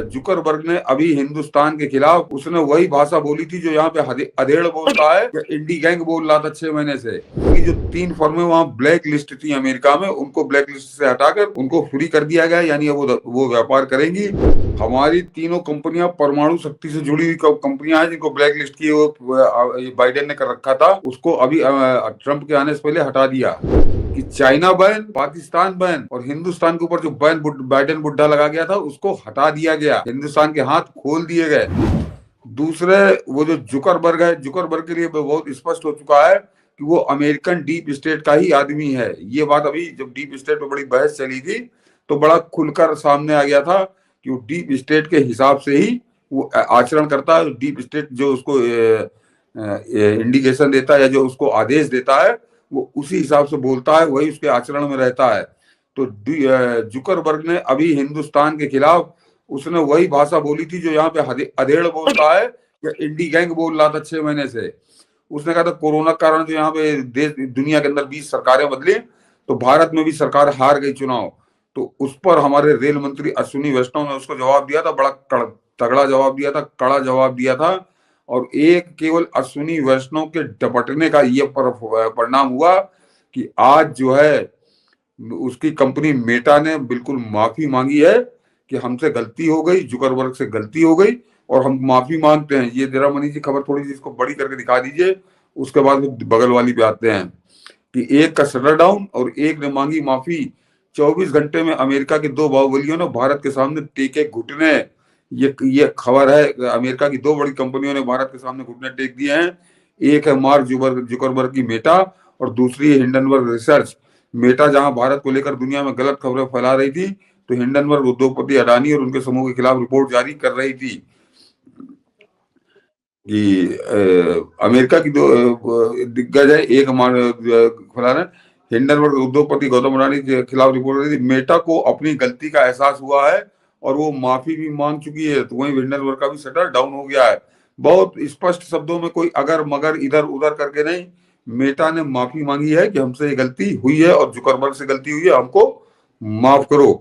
Zuckerberg ने अभी हिंदुस्तान के खिलाफ उसने वही भाषा बोली थी जो यहाँ पे अधेड़ बोलता है, इंडी गैंग बोल रहा था 6 महीने से। कि जो 3 फर्में वहाँ ब्लैक लिस्ट थी अमेरिका में, उनको ब्लैक लिस्ट से हटाकर उनको फ्री कर दिया गया, यानी वो व्यापार करेंगी। हमारी तीनों कंपनियां परमाणु शक्ति से जुड़ी हुई कंपनियां हैं जिनको ब्लैक लिस्ट किए वो बाइडेन ने कर रखा था, उसको अभी ट्रंप के आने से पहले हटा दिया। कि चाइना बैन, पाकिस्तान बैन और हिंदुस्तान के ऊपर जो बैन बाइडेन बुड्ढा लगा गया था उसको हटा दिया गया, हिंदुस्तान के हाथ खोल दिए गए। दूसरे वो जो जुकरबर्ग है, जुकरबर्ग के लिए बहुत स्पष्ट हो चुका है कि वो अमेरिकन डीप स्टेट का ही आदमी है। ये बात अभी जब डीप स्टेट पे बड़ी बहस चली थी तो बड़ा खुलकर सामने आ गया था कि वो डीप स्टेट के हिसाब से ही वो आचरण करता है। डीप स्टेट जो उसको इंडिकेशन देता है या जो उसको आदेश देता है वो उसी हिसाब से बोलता है, वही उसके आचरण में रहता है। तो जुकरबर्ग ने अभी हिंदुस्तान के खिलाफ उसने वही भाषा बोली थी जो यहाँ पे अधेड़ बोलता है या इंडी गैंग बोल रहा था 6 महीने से। उसने कहा था कोरोना के कारण जो यहाँ पे देश दुनिया के अंदर 20 सरकारें बदली तो भारत में भी सरकार हार गई चुनाव। तो उस पर हमारे रेल मंत्री अश्विनी वैष्णव ने उसको जवाब दिया था, बड़ा तगड़ा जवाब दिया था, कड़ा जवाब दिया था। और एक केवल अश्विनी वैष्णव के डपटने का ये परिणाम हुआ कि आज जो है उसकी कंपनी मेटा ने बिल्कुल माफी मांगी है कि हमसे गलती हो गई, जुकरबर्ग से गलती हो गई और हम माफी मांगते हैं। ये जरा मनीष जी खबर थोड़ी सी इसको बड़ी करके दिखा दीजिए, उसके बाद बगल वाली पे आते हैं कि एक का शटर डाउन और एक ने मांगी माफी। 24 घंटे में अमेरिका के 2 बाहुबलियों ने भारत के सामने टेके घुटने। ये खबर है, अमेरिका की 2 बड़ी कंपनियों ने भारत के सामने घुटने टेक दिए हैं। एक है मार्क जुकरबर्ग की मेटा और दूसरी है हिंडनबर्ग रिसर्च। मेटा जहां भारत को लेकर दुनिया में गलत खबरें फैला रही थी तो हिंडनबर्ग उद्योगपति अडानी और उनके समूह के खिलाफ रिपोर्ट जारी कर रही थी कि अमेरिका की 2 दिग्गज है, एक फलाना हिंडनबर्ग उद्योगपति गौतम अडानी के खिलाफ रिपोर्ट रही थी। मेटा को अपनी गलती का एहसास हुआ है और वो माफी भी मांग चुकी है। तो वहीं हिंडनबर्ग का भी शटर डाउन हो गया है। बहुत स्पष्ट शब्दों में, कोई अगर मगर इधर उधर करके नहीं, मेटा ने माफी मांगी है कि हमसे ये गलती हुई है और जुकरबर्ग से गलती हुई है, हमको माफ करो।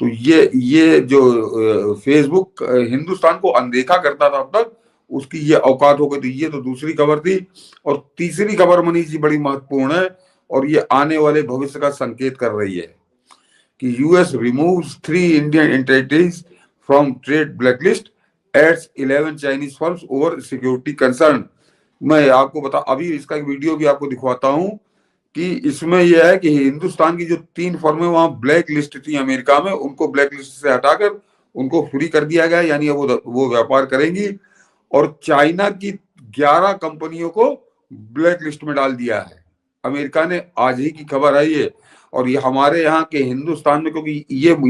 तो ये जो फेसबुक हिंदुस्तान को अनदेखा करता था अब तक, उसकी ये औकात हो गई थी। ये तो दूसरी खबर थी। और तीसरी खबर मनीष जी बड़ी महत्वपूर्ण है और ये आने वाले भविष्य का संकेत कर रही है कि US removes 3 Indian entities from trade blacklist, adds 11 Chinese firms over security concern. मैं आपको अभी इसका एक वीडियो भी आपको दिखवाता हूं कि इसमें यह है कि हिंदुस्तान की जो 3 फर्में वहां ब्लैक लिस्ट थी अमेरिका में, उनको ब्लैक लिस्ट से हटाकर उनको फ्री कर दिया गया, यानी वो व्यापार करेंगी। और चाइना की 11 कंपनियों को ब्लैक लिस्ट में डाल दिया है अमेरिका ने। आज ही की खबर है ये। और ये हमारे यहाँ के हिंदुस्तान में, क्योंकि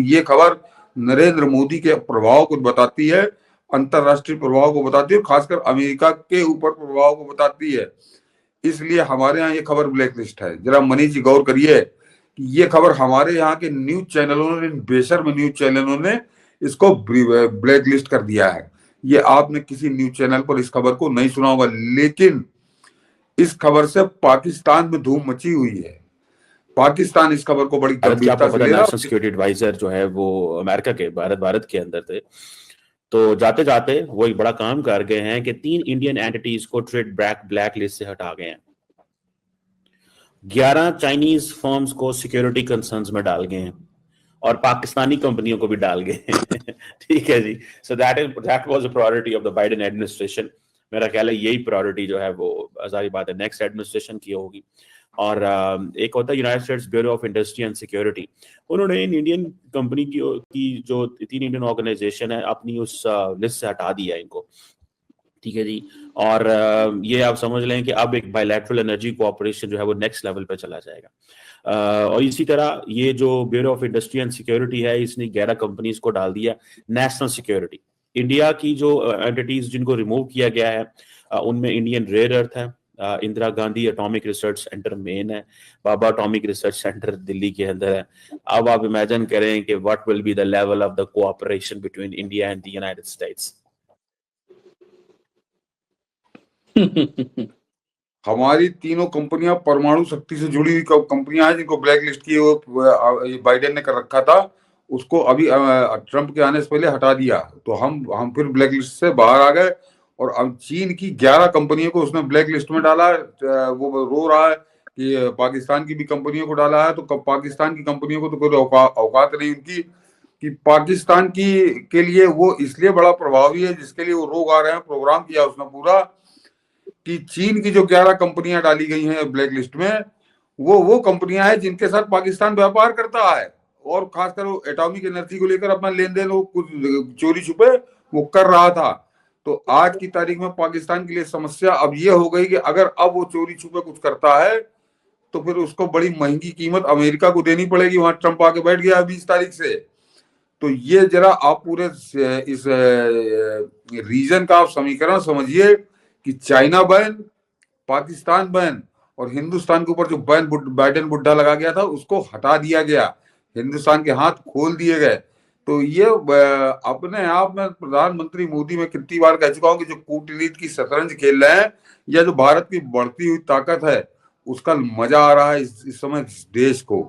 ये खबर नरेंद्र मोदी के प्रभाव को बताती है, अंतरराष्ट्रीय प्रभाव को बताती है, खासकर अमेरिका के ऊपर प्रभाव को बताती है, इसलिए हमारे यहाँ ये खबर ब्लैक लिस्ट है। जरा मनीष जी गौर करिए कि ये खबर हमारे यहाँ के न्यूज चैनलों ने, बेशर्म न्यूज चैनलों ने इसको ब्लैक लिस्ट कर दिया है। ये आपने किसी न्यूज चैनल पर इस खबर को नहीं सुना होगा, लेकिन इस खबर से पाकिस्तान में धूम मची हुई है। पाकिस्तान इस खबर को बड़ी गंभीरता से ले रहा है। नेशनल सिक्योरिटी एडवाइजर जो है वो अमेरिका के भारत के अंदर थे, तो जाते जाते वो एक बड़ा काम कर गए हैं कि 3 इंडियन एंटिटीज को ट्रेड ब्लैक लिस्ट से हटा गए हैं, 11 चाइनीज फर्म्स को सिक्योरिटी कंसर्न्स में डाल गए हैं और पाकिस्तानी कंपनियों को भी डाल गए हैं। ठीक है जी। So that was a priority of the Biden administration. मेरा ख्याल है यही प्रायोरिटी जो है वो सारी बात है नेक्स्ट एडमिनिस्ट्रेशन की होगी। और एक होता है United states bureau of industry and security, उन्होंने इन इंडियन कंपनी की जो 3 इंडियन ऑर्गेनाइजेशन है अपनी उस लिस्ट से हटा दिया इनको। ठीक है जी। और ये आप समझ लें कि अब एक बायलैटरल एनर्जी कोऑपरेशन जो है वो नेक्स्ट लेवल पे चला जाएगा। और इसी तरह ये जो bureau of industry and security है, इसने 11 कंपनीज को डाल दिया नेशनल सिक्योरिटी। इंडिया की जो एंटिटीज जिनको रिमूव किया गया है उनमें इंडियन रेयर अर्थ है, Indira Gandhi atomic research centre main है, बाबा एटॉमिक रिसर्च सेंटर दिल्ली के अंदर है। अब आप इमेजिन करें कि what will be the level of the cooperation between India and the United states. हमारी तीनों कंपनियां परमाणु शक्ति से जुड़ी हुई कंपनियां हैं जिनको ब्लैक लिस्ट किए वो बाइडेन ने कर रखा था, उसको अभी ट्रंप के आने से पहले हटा दिया, तो हम फिर ब्लैक लिस्ट से बाहर आ गए। और अब चीन की 11 कंपनियों को उसने ब्लैक लिस्ट में डाला है। वो रो रहा है कि पाकिस्तान की भी कंपनियों को डाला है, तो पाकिस्तान की कंपनियों को तो कोई औकात नहीं उनकी कि पाकिस्तान की के लिए वो इसलिए बड़ा प्रभावी है, जिसके लिए वो रोग आ रहे हैं। प्रोग्राम किया उसने पूरा कि चीन की जो 11 कंपनियां डाली गई हैं ब्लैक लिस्ट में, वो कंपनियां हैं जिनके साथ पाकिस्तान व्यापार करता है, और खासकर वो एटॉमिक एनर्जी को लेकर अपना लेन देन वो कुछ चोरी छुपे वो कर रहा था। तो आज की तारीख में पाकिस्तान के लिए समस्या अब ये हो गई कि अगर अब वो चोरी छुपे कुछ करता है तो फिर उसको बड़ी महंगी कीमत अमेरिका को देनी पड़ेगी। वहां ट्रंप आके बैठ गया 20 तारीख से। तो ये जरा आप पूरे इस रीजन का आप समीकरण समझिए कि चाइना बैन, पाकिस्तान बैन, और हिंदुस्तान के ऊपर जो बैन बाइडेन बुड्ढा लगा गया था उसको हटा दिया गया, हिंदुस्तान के हाथ खोल दिए गए। तो ये अपने आप में प्रधानमंत्री मोदी, मैं कितनी बार कह चुका हूं कि जो कूटनीति की शतरंज खेल रहे हैं, या जो भारत की बढ़ती हुई ताकत है, उसका मजा आ रहा है इस समय देश को।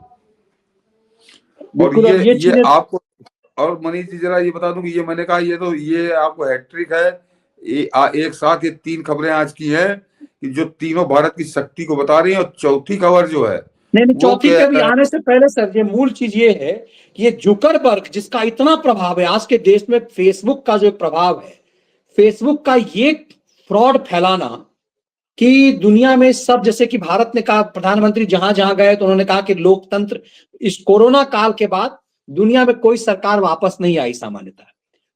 और बिल्कुल। अब ये आपको, और मनीष जी जरा ये बता दूं कि ये मैंने कहा ये आपको हैट्रिक है। एक साथ ये 3 खबरें आज की हैं कि जो तीनों भारत की शक्ति को बता रही हैं, और चौथी खबर जो है नहीं, चौथी के भी आने से पहले सर, ये मूल चीज ये है कि ये जुकरबर्ग जिसका इतना प्रभाव है आज के देश में, फेसबुक का जो प्रभाव है, फेसबुक का ये फ्रॉड फैलाना कि दुनिया में सब, जैसे कि भारत ने कहा, प्रधानमंत्री जहां जहां गए तो उन्होंने कहा कि लोकतंत्र, इस कोरोना काल के बाद दुनिया में कोई सरकार वापस नहीं आई सामान्यतः।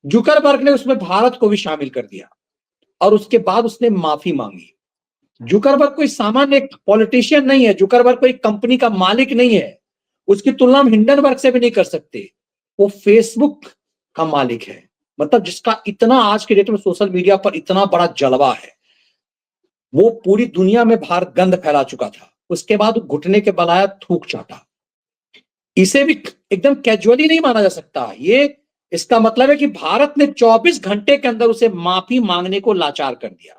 जुकरबर्ग ने उसमें भारत को भी शामिल कर दिया और उसके बाद उसने माफी मांगी। जुकरबर्ग कोई सामान्य एक पॉलिटिशियन नहीं है, जुकरबर्ग कोई कंपनी का मालिक नहीं है, उसकी तुलना हम हिंडनबर्ग से भी नहीं कर सकते। वो फेसबुक का मालिक है, मतलब जिसका इतना आज के डेट में सोशल मीडिया पर इतना बड़ा जलवा है। वो पूरी दुनिया में भारत गंध फैला चुका था, उसके बाद घुटने के बल आया, थूक चाटा। इसे भी एकदम कैजुअली नहीं माना जा सकता। ये इसका मतलब है कि भारत ने 24 घंटे के अंदर उसे माफी मांगने को लाचार कर दिया।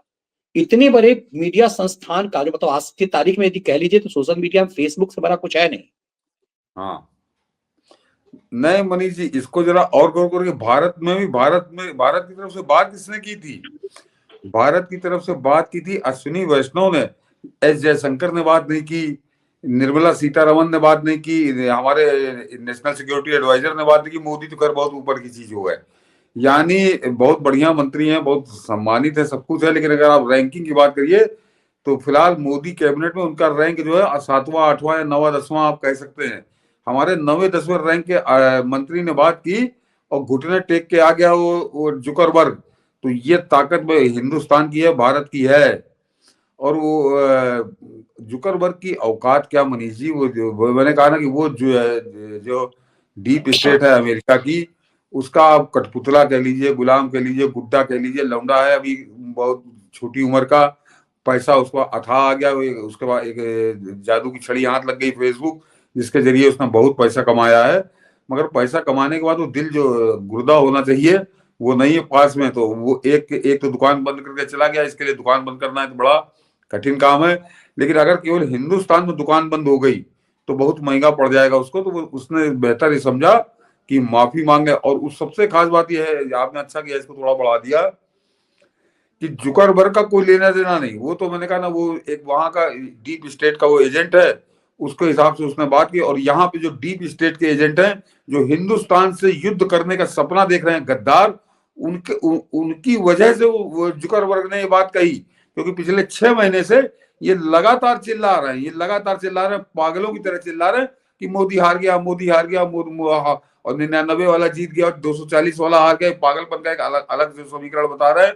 इतने बड़े मीडिया संस्थान का जो, मतलब आज की तारीख में यदि कह लीजिए तो सोशल मीडिया में फेसबुक से बड़ा कुछ है नहीं। हाँ, नहीं मनीष जी, इसको जरा और गौर करिए। भारत की तरफ से बात किसने की थी? भारत की तरफ से बात की थी अश्विनी वैष्णव ने। एस जयशंकर ने बात नहीं की, निर्मला सीतारमन ने बात नहीं की, हमारे नेशनल सिक्योरिटी एडवाइजर ने बात नहीं की। मोदी तो खैर बहुत ऊपर की चीज हो गए, यानी बहुत बढ़िया मंत्री हैं, बहुत सम्मानित है, सब कुछ है। लेकिन अगर आप रैंकिंग की बात करिए तो फिलहाल मोदी कैबिनेट में उनका रैंक जो है 7वां 8वां या 9वां 10वां आप कह सकते हैं। हमारे 9वें 10वें रैंक के मंत्री ने बात की और घुटने टेक के आ गया वो जुकरबर्ग। तो ये ताकत में हिंदुस्तान की है, भारत की है। और वो जुकरबर्ग की औकात क्या मनीष जी, वो मैंने कहा ना कि वो जो डीप स्टेट है अमेरिका की, उसका आप कठपुतला कह लीजिए, गुलाम कह लीजिए, गुड्डा कह लीजिए, लौंडा है अभी बहुत छोटी उम्र का। पैसा उसको अथाह आ गया। उसके बाद एक जादू की छड़ी हाथ लग गई फेसबुक, जिसके जरिए उसने बहुत पैसा कमाया है। मगर पैसा कमाने के बाद वो दिल जो गुर्दा होना चाहिए वो नहीं है पास में। तो वो एक तो दुकान बंद करके चला गया। इसके लिए दुकान बंद करना है तो बड़ा कठिन काम है। लेकिन अगर केवल हिंदुस्तान में दुकान बंद हो गई तो बहुत महंगा पड़ जाएगा उसको। तो उसने बेहतर ये समझा कि माफी मांगे। और उस सबसे खास बात यह है, आपने अच्छा किया इसको थोड़ा बढ़ा दिया, कि जुकरबर्ग का कोई लेना देना नहीं। वो तो मैंने कहा ना, वो एक वहां का डीप स्टेट का वो एजेंट है, उसके हिसाब से उसने बात की। और यहाँ पे जो डीप स्टेट के एजेंट हैं, जो हिंदुस्तान से युद्ध करने का सपना देख रहे हैं, गद्दार, उनकी वजह से वो जुकरबर्ग ने ये बात कही। क्योंकि पिछले 6 महीने से ये लगातार चिल्ला रहे हैं, पागलों की तरह चिल्ला रहे हैं कि मोदी हार गया, मोदी हार गया, और 99 वाला जीत गया और 240 वाला हार गया। पागलपन का एक अलग से समीकरण बता रहे हैं।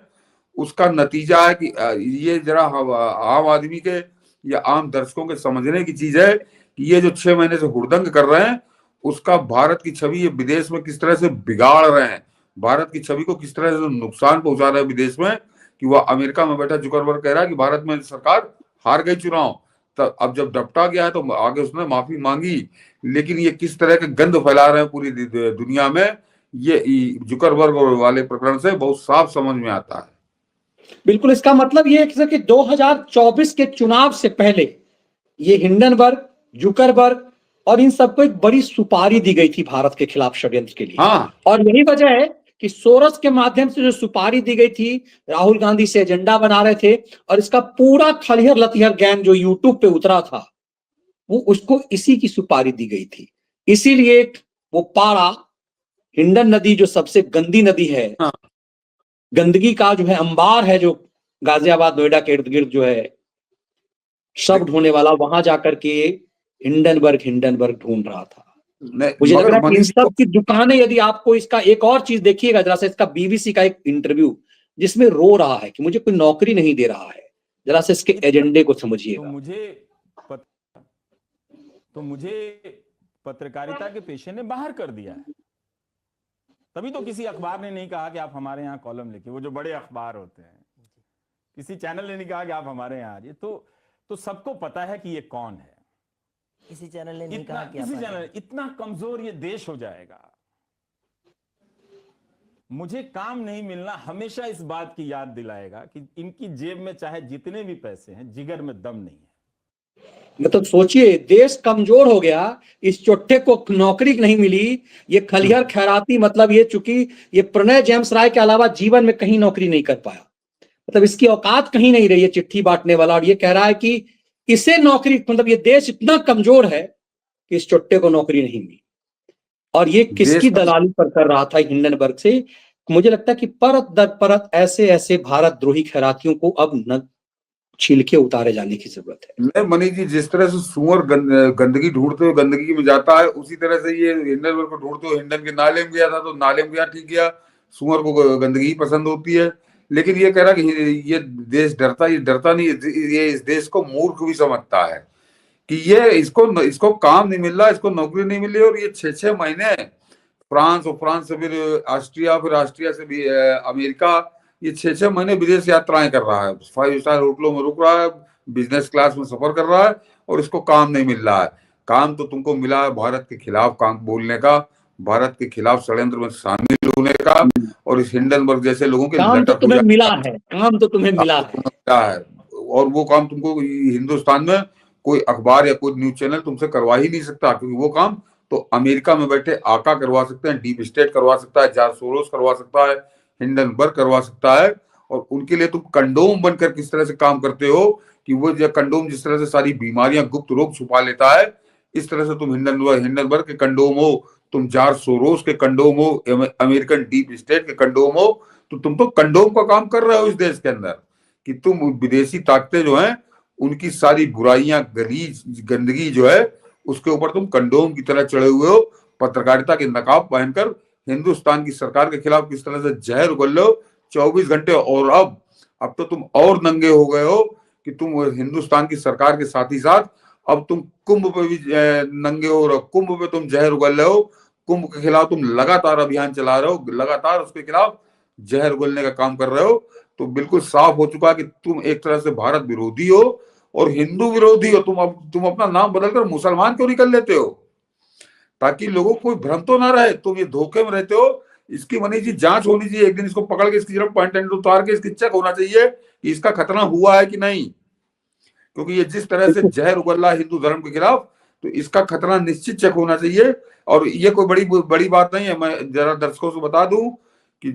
उसका नतीजा है कि ये जरा आम आदमी के या आम दर्शकों के समझने की चीज है कि ये जो 6 महीने से हुड़दंग कर रहे हैं, उसका भारत की छवि ये विदेश में किस तरह से बिगाड़ रहे हैं, भारत की छवि को किस तरह से नुकसान पहुंचा रहे हैं विदेश में। कि वह अमेरिका में बैठा जुकरबर्ग कह रहा है कि भारत में सरकार हार गई चुनाव। तब अब जब डपटा गया है तो आगे उसने माफी मांगी। लेकिन ये किस तरह के गंद फैला रहे हैं पूरी दुनिया में, ये जुकरबर्ग वाले प्रकरण से बहुत साफ समझ में आता है। बिल्कुल। इसका मतलब ये है कि 2024 के चुनाव से पहले ये हिंडनबर्ग, जुकरबर्ग और इन सबको एक बड़ी सुपारी दी गई थी भारत के खिलाफ षड्यंत्र के लिए। हाँ, और यही वजह है कि सोरस के माध्यम से जो सुपारी दी गई थी, राहुल गांधी से एजेंडा बना रहे थे, और इसका पूरा खलिहर लतिहर गैंग जो यूट्यूब पे उतरा था, वो उसको इसी की सुपारी दी गई थी। इसीलिए वो पारा, हिंडन नदी जो सबसे गंदी नदी है, हाँ। गंदगी का जो है अंबार है, जो गाजियाबाद नोएडा के इर्द गिर्द जो है सब ढूंढने वाला, वहां जाकर के हिंडनबर्ग ढूंढ रहा था। मुझे लग रहा है कि इन सब की दुकानें, यदि आपको इसका एक और चीज देखिएगा जरा सा, इसका बीबीसी का एक इंटरव्यू जिसमें रो रहा है कि मुझे कोई नौकरी नहीं दे रहा है, जरा से इसके एजेंडे को समझिएगा। तो मुझे पत्रकारिता के पेशे ने बाहर कर दिया है। तभी तो किसी अखबार ने नहीं कहा कि आप हमारे यहाँ कॉलम लिखिए, वो जो बड़े अखबार होते हैं, किसी चैनल ने नहीं कहा कि आप हमारे यहाँ आइए। तो सबको पता है कि ये कौन है। किसी चैनल ने नहीं कहा कि किसी चैनल, इतना कमजोर ये देश हो जाएगा। मुझे काम नहीं मिलना हमेशा इस बात की याद दिलाएगा कि इनकी जेब में चाहे जितने भी पैसे हैं, जिगर में दम नहीं है। मतलब सोचिए, देश कमजोर हो गया, इस चोट्टे को नौकरी नहीं मिली, ये खलिहर खैराती, मतलब ये चूंकि ये प्रणय जेम्स राय के अलावा जीवन में कहीं नौकरी नहीं कर पाया, मतलब इसकी औकात कहीं नहीं रही है चिट्ठी बांटने वाला, और ये कह रहा है कि इसे नौकरी, मतलब ये देश इतना कमजोर है कि इस चोट्टे को नौकरी नहीं मिली। और ये किसकी दलाली पर कर रहा था हिंडनबर्ग से? मुझे लगता है कि परत दर परत ऐसे ऐसे भारत द्रोही खैरातियों को अब न छील के उतारे जाने की जरूरत है। नहीं मनीष जी, जिस तरह से सुअर गंदगी ढूंढते हुए गंदगी में जाता है, उसी तरह से ये हिंडनबर्ग को ढूंढते हुए हिंडन के नाले में गया था, तो नाले में गया, ठीक गया। सुअर को गंदगी पसंद होती है, लेकिन ये कह रहा कि ये देश डरता, ये डरता नहीं, ये इस देश को मूर्ख भी समझता है कि ये इसको काम नहीं मिल रहा, इसको नौकरी नहीं मिली, और ये 6-6 महीने फ्रांस, और फ्रांस से फिर ऑस्ट्रिया, फिर ऑस्ट्रिया से भी अमेरिका, ये 6-6 महीने विदेश यात्राएं कर रहा है, 5 स्टार होटलों में रुक रहा है, बिजनेस क्लास में सफर कर रहा है, और इसको काम नहीं मिल रहा है। काम तो तुमको मिला है भारत के खिलाफ काम बोलने का, भारत के खिलाफ षड्यंत्र में शामिल होने का, और इस हिंडनबर्ग जैसे लोगों के काम तो तुम्हें मिला है, काम तो तुम्हें मिला है, और वो काम तुमको हिंदुस्तान में कोई अखबार या कोई न्यूज चैनल तुमसे करवा ही नहीं सकता, क्योंकि वो काम तो अमेरिका में बैठे आका करवा सकते हैं, डीप स्टेट करवा सकता है, जॉर्ज सोरोस करवा सकता है, हिंडनबर्ग करवा सकता है। और उनके लिए तुम कंडोम बनकर किस तरह से काम करते हो कि वो जो कंडोम जिस तरह से सारी बीमारियां, गुप्त रोग छुपा लेता है, इस तरह से तुम हिंडनबर्ग के कंडोम हो, तुम जॉर्ज सोरोस के कंडोम हो, अमेरिकन डीप स्टेट के कंडोम हो, तो तुम तो कंडोम का काम कर रहे हो इस देश के अंदर, कि तुम विदेशी ताकतें जो हैं उनकी सारी बुराइयां, गलीज गंदगी जो है उसके ऊपर तुम कंडोम की तरह चढ़े हुए हो, पत्रकारिता के नकाब पहनकर हिंदुस्तान की सरकार के खिलाफ किस तरह से जहर उगल लो 24 घंटे। और अब तो तुम और नंगे हो गए हो कि तुम हिंदुस्तान की सरकार के साथ ही साथ अब तुम कुंभ पे भी नंगे हो रहे हो, कुंभ पे तुम जहर उगल रहे हो, कुंभ के खिलाफ तुम लगातार अभियान चला रहे हो, लगातार उसके खिलाफ जहर उगलने का काम कर रहे हो। तो बिल्कुल साफ हो चुका है कि तुम एक तरह से भारत विरोधी हो और हिंदू विरोधी हो। तुम अपना नाम बदलकर मुसलमान क्यों निकल लेते हो, ताकि लोगों को कोई भ्रम तो ना रहे, तुम ये धोखे में रहते हो। इसकी मनीष जी जांच होनी चाहिए, एक दिन इसको पकड़ के इसकी पॉइंट एंड उतार के इसकी चेक होना चाहिए कि इसका खतना हुआ है कि नहीं, क्योंकि ये जिस तरह से जहर उगल रहा है हिंदू धर्म के खिलाफ, तो इसका खतना निश्चित चेक होना चाहिए। और ये कोई बड़ी बात नहीं है। मैं जरा दर्शकों को बता दूं कि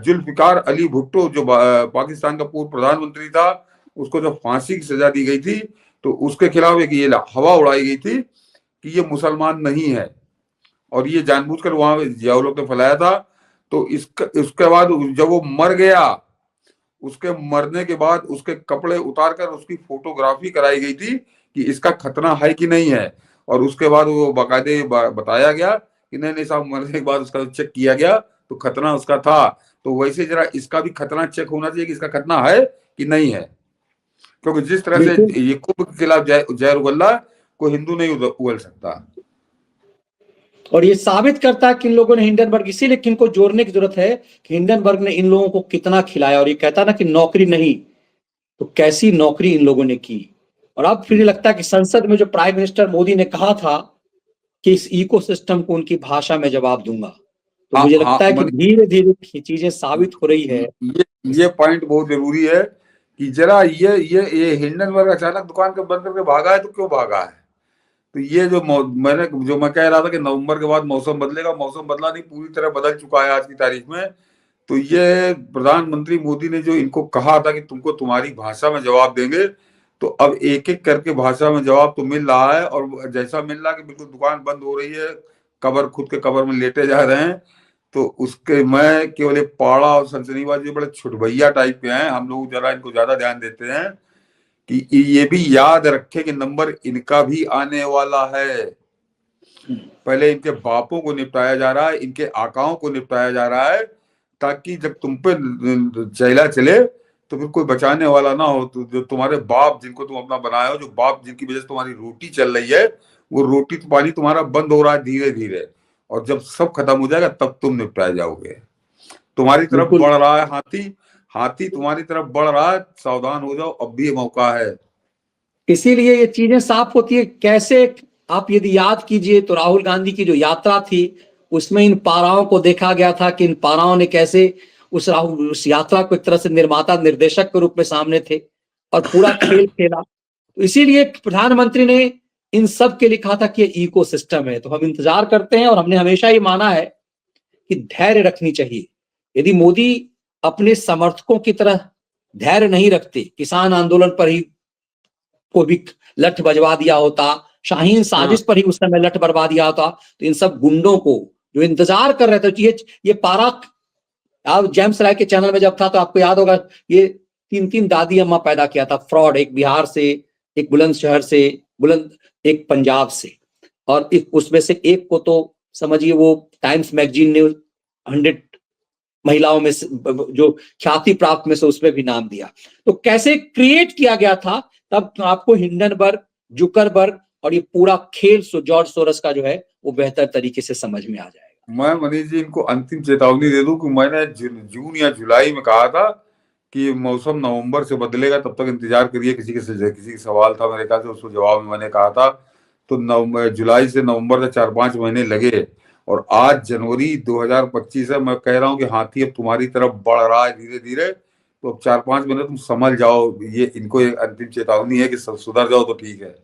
जुल्फिकार अली भुट्टो जो पाकिस्तान का पूर्व प्रधानमंत्री था, उसको जब फांसी की सजा दी गई थी तो उसके खिलाफ एक ये हवा उड़ाई गई थी कि ये मुसलमान नहीं है, और ये जानबूझकर वहां जियाउल ने फैलाया था। तो उसके बाद जब वो मर गया, उसके मरने के बाद उसके कपड़े उतारकर उसकी फोटोग्राफी कराई गई थी कि इसका खतना है कि नहीं है, और उसके बाद वो बाकायदे बताया गया कि नहीं साहब, मरने के बाद उसका चेक किया गया तो खतना उसका था। तो वैसे जरा इसका भी खतना चेक होना चाहिए कि इसका खतना है कि नहीं है, क्योंकि जिस तरह से ये कुंभ के खिलाफ जहर उगल रहा, कोई हिंदू नहीं उगल सकता। और ये साबित करता है कि इन लोगों ने हिंडनबर्ग, इसीलिए किनको जोड़ने की जरूरत है कि हिंडनबर्ग ने इन लोगों को कितना खिलाया। और ये कहता ना कि नौकरी नहीं, तो कैसी नौकरी इन लोगों ने की। और अब फिर लगता है कि संसद में जो प्राइम मिनिस्टर मोदी ने कहा था कि इस इकोसिस्टम को उनकी भाषा में जवाब दूंगा, तो मुझे लगता है कि धीरे धीरे चीजें साबित हो रही है। ये पॉइंट बहुत जरूरी है कि जरा ये हिंडनबर्ग अचानक दुकान के बंद करके भागा है, तो क्यों भागा है? तो ये जो मैं कह रहा था कि नवंबर के बाद मौसम बदलेगा, मौसम बदला नहीं, पूरी तरह बदल चुका है आज की तारीख में। तो ये प्रधानमंत्री मोदी ने जो इनको कहा था कि तुमको तुम्हारी भाषा में जवाब देंगे, तो अब एक एक करके भाषा में जवाब तो मिल रहा है, और जैसा मिल रहा है कि बिल्कुल दुकान बंद हो रही है, कबर खुद के कबर में लेटे जा रहे हैं। तो उसके मैं केवल एक पाड़ा और सनसनीबाजी बड़े छुटभैया टाइप के हैं, हम लोग जरा इनको ज्यादा ध्यान देते हैं कि ये भी याद रखे कि नंबर इनका भी आने वाला है। पहले इनके बापों को निपटाया जा रहा है, इनके आकाओं को निपटाया जा रहा है, ताकि जब तुम पे चैला चले तो फिर कोई बचाने वाला ना हो। तो जो तुम्हारे बाप जिनको तुम अपना बनाए हो, जो बाप जिनकी वजह से तुम्हारी रोटी चल रही है, वो रोटी तो पानी तुम्हारा बंद हो रहा है धीरे धीरे, और जब सब खत्म हो जाएगा तब तुम निपटाए जाओगे। तुम्हारी तरफ बिल्कुल। बढ़ रहा है हाथी, हाथी तुम्हारी तरफ बढ़ रहा है, सावधान हो जाओ, अब भी मौका है। इसीलिए ये चीजें साफ होती है। कैसे आप यदि याद कीजिए तो राहुल गांधी की जो यात्रा थी उसमें इन पाराओं को देखा गया था कि इन पाराओं ने कैसे उस यात्रा को एक तरह से निर्माता निर्देशक के रूप में सामने थे और पूरा खेल खेला। तो इसीलिए प्रधानमंत्री ने इन सब के लिखा था कि ये इकोसिस्टम है। तो हम इंतजार करते हैं और हमने हमेशा ये माना है कि धैर्य रखनी चाहिए। यदि मोदी अपने समर्थकों की तरह धैर्य नहीं रखते, किसान आंदोलन पर ही को भी लठ बजवा दिया होता, शाहीन साजिश पर ही उस समय लठ बरवा दिया होता, तो इन सब गुंडों को जो इंतजार कर रहे थे कि ये पारा, आप जेम्स राय के चैनल में जब था तो आपको याद होगा, ये 3 दादी अम्मा पैदा किया था फ्रॉड, एक बिहार से, एक बुलंदशहर से, एक पंजाब से, और उसमें से एक को तो समझिए वो टाइम्स मैगजीन ने 100 महिलाओं में से जो ख्याति प्राप्त में से उसमें भी नाम दिया। तो कैसे क्रिएट किया गया था, तब आपको हिंडनबर्ग, जुकरबर्ग और ये पूरा खेल जॉर्ज सोरस का जो है वो बेहतर तरीके से समझ में आ जाएगा। मैं मनीष जी इनको अंतिम चेतावनी दे दूं कि मैंने जून या जुलाई में कहा था कि मौसम नवंबर से बदलेगा, तब तक इंतजार करिए। किसी का सवाल था मेरे ख्याल से, उसको जवाब में मैंने कहा था। तो जुलाई से नवंबर तक 4-5 महीने लगे, और आज जनवरी 2025 है। मैं कह रहा हूँ कि हाथी अब तुम्हारी तरफ बढ़ रहा है धीरे धीरे। तो अब 4-5 महीने तुम समझ जाओ, ये इनको एक अंतिम चेतावनी है कि सब सुधर जाओ तो ठीक है।